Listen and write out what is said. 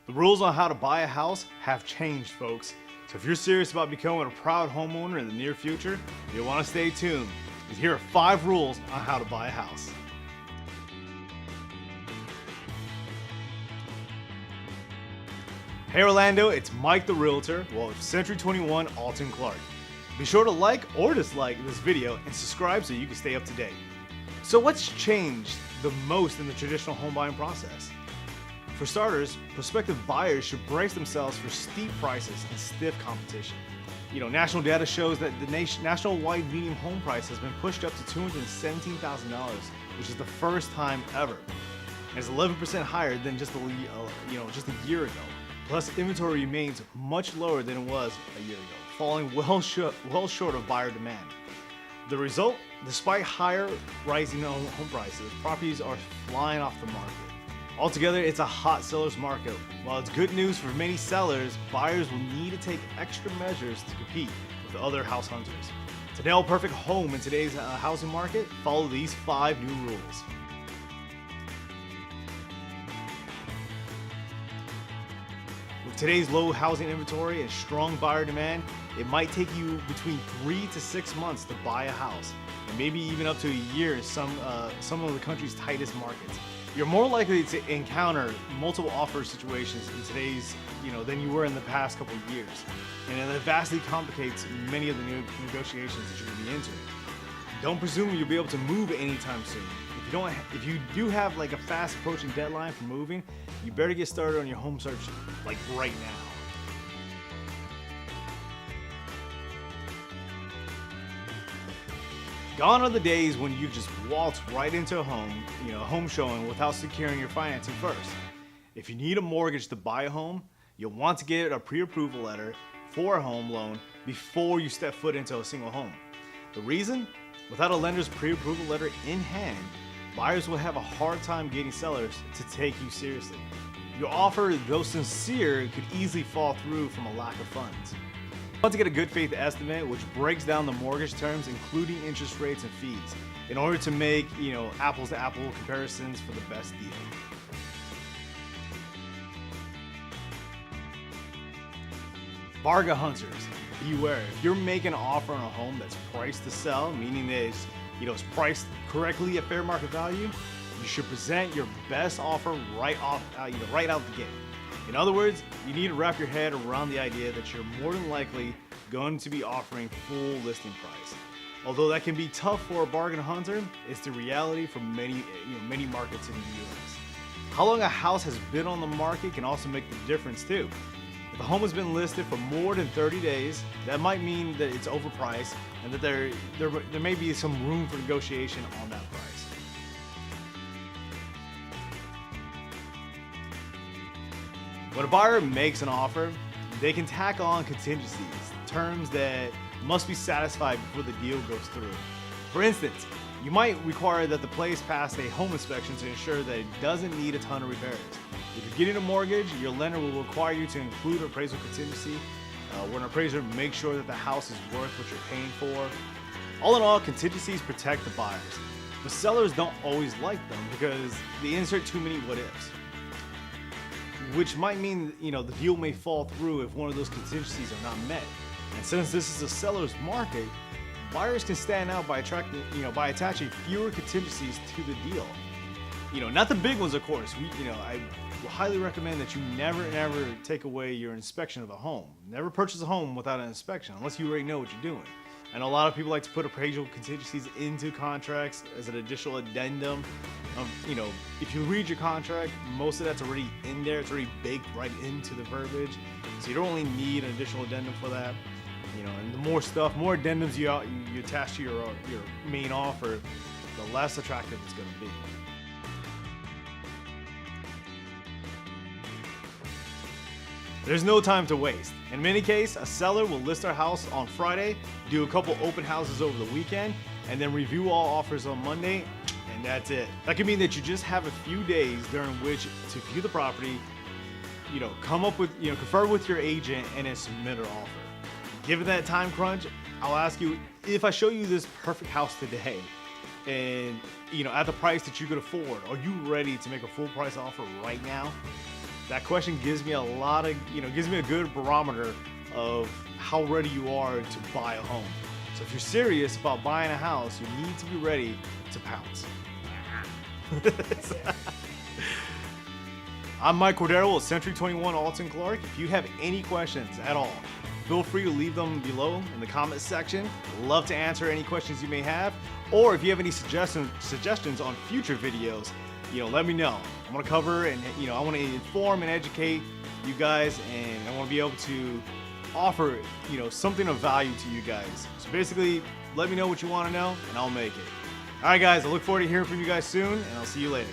The rules on how to buy a house have changed, folks. So if you're serious about becoming a proud homeowner in the near future, you'll want to stay tuned, because here are 5 rules on how to buy a house. Hey Orlando, it's Mike the Realtor, with Century 21 Alton Clark. Be sure to like or dislike this video and subscribe so you can stay up to date. So what's changed the most in the traditional home buying process? For starters, prospective buyers should brace themselves for steep prices and stiff competition. National data shows that the national-wide median home price has been pushed up to $217,000, which is the first time ever. And it's 11% higher than just a year ago. Plus, inventory remains much lower than it was a year ago, falling well short of buyer demand. The result, despite higher rising home prices, properties are flying off the market. Altogether, it's a hot seller's market. While it's good news for many sellers, buyers will need to take extra measures to compete with other house hunters. To nail a perfect home in today's housing market, follow these 5 new rules. With today's low housing inventory and strong buyer demand, it might take you between 3 to 6 months to buy a house, and maybe even up to a year in some of the country's tightest markets. You're more likely to encounter multiple offer situations in today's, than you were in the past couple of years. And it vastly complicates many of the negotiations that you're going to be entering. Don't presume you'll be able to move anytime soon. If you do have like a fast approaching deadline for moving, you better get started on your home search like right now. Gone are the days when you just waltz right into a home showing without securing your financing first. If you need a mortgage to buy a home, you'll want to get a pre-approval letter for a home loan before you step foot into a single home. The reason? Without a lender's pre-approval letter in hand, buyers will have a hard time getting sellers to take you seriously. Your offer, though sincere, could easily fall through from a lack of funds. You want to get a good faith estimate which breaks down the mortgage terms, including interest rates and fees, in order to make apples to apple comparisons for the best deal. Bargain hunters, beware. If you're making an offer on a home that's priced to sell, meaning that it's priced correctly at fair market value, you should present your best offer right out the gate. In other words, you need to wrap your head around the idea that you're more than likely going to be offering full listing price. Although that can be tough for a bargain hunter, it's the reality for many markets in the US. How long a house has been on the market can also make the difference too. If a home has been listed for more than 30 days, that might mean that it's overpriced and that there may be some room for negotiation on that price. When a buyer makes an offer, they can tack on contingencies, terms that must be satisfied before the deal goes through. For instance, you might require that the place pass a home inspection to ensure that it doesn't need a ton of repairs. If you're getting a mortgage, your lender will require you to include an appraisal contingency, where an appraiser makes sure that the house is worth what you're paying for. All in all, contingencies protect the buyers, but sellers don't always like them because they insert too many what ifs, which might mean the deal may fall through if one of those contingencies are not met. And since this is a seller's market, buyers can stand out by attaching fewer contingencies to the deal. Not the big ones, of course. I highly recommend that you never take away your inspection of a home. Never purchase a home without an inspection unless you already know what you're doing. I know a lot of people like to put appraisal contingencies into contracts as an additional addendum. If you read your contract, most of that's already in there. It's already baked right into the verbiage, so you don't really need an additional addendum for that. And the more addendums you attach to your main offer, the less attractive it's going to be. There's no time to waste. In many cases, a seller will list their house on Friday, do a couple open houses over the weekend, and then review all offers on Monday, and that's it. That could mean that you just have a few days during which to view the property, confer with your agent, and then submit an offer. Given that time crunch, I'll ask you, if I show you this perfect house today, and at the price that you could afford, are you ready to make a full price offer right now? that question gives me a lot of, gives me a good barometer of how ready you are to buy a home. So if you're serious about buying a house, you need to be ready to pounce. I'm Mike Cordero with Century 21 Alton Clark. If you have any questions at all, feel free to leave them below in the comments section. I'd love to answer any questions you may have. Or if you have any suggestions on future videos, let me know. I'm gonna cover and I want to inform and educate you guys, and I want to be able to offer something of value to you guys. So basically, let me know what you want to know, and I'll make it. All right, guys. I look forward to hearing from you guys soon, and I'll see you later.